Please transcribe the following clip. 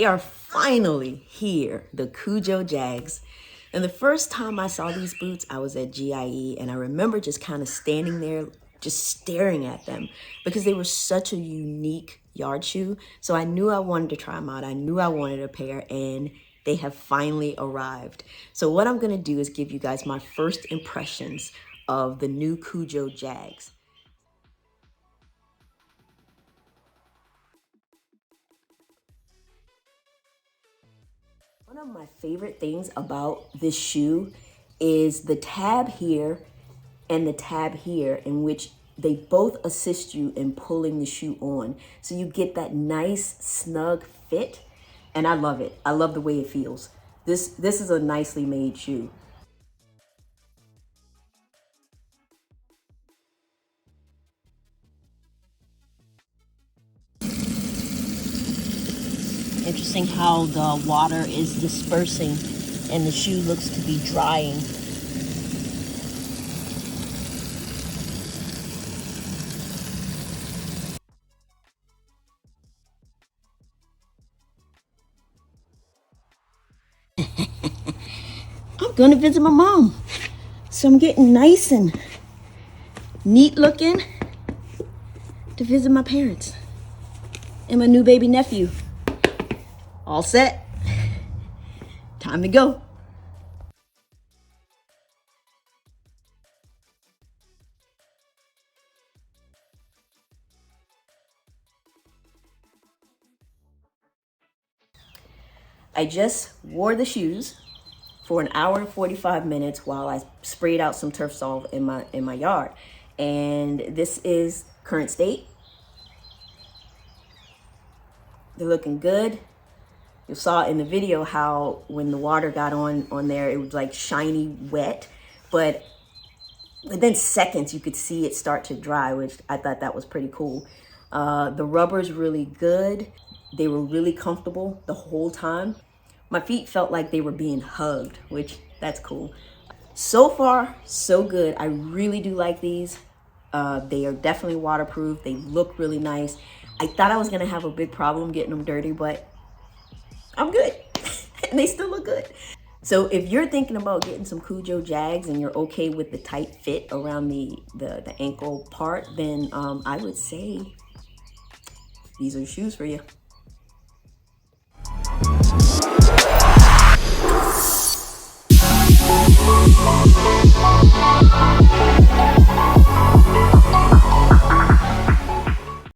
They are finally here, the Kujo Jags. And the first time I saw these boots, I was at GIE, and I remember just kind of standing there, just staring at them because they were such a unique yard shoe. So I knew I wanted to try them out. I knew I wanted a pair, and they have finally arrived. So what I'm gonna do is give you guys my first impressions of the new Kujo Jags. One of my favorite things about this shoe is the tab here and the tab here, in which they both assist you in pulling the shoe on. So you get that nice snug fit, and I love it. I love the way it feels. This is a nicely made shoe. Interesting how the water is dispersing and the shoe looks to be drying. I'm gonna visit my mom. So I'm getting nice and neat looking to visit my parents and my new baby nephew. All set. Time to go. I just wore the shoes for an hour and 45 minutes while I sprayed out some turf salt in my yard. And this is current state. They're looking good. You saw in the video how when the water got on there, it was like shiny wet, but within seconds you could see it start to dry, which I thought that was pretty cool. The rubber's really good. They were really comfortable the whole time. My feet felt like they were being hugged, which that's cool. So far, so good. I really do like these. They are definitely waterproof. They look really nice. I thought I was gonna have a big problem getting them dirty, but I'm good. And they still look good. So if you're thinking about getting some Kujo Jags and you're okay with the tight fit around the ankle part, then I would say these are shoes for you.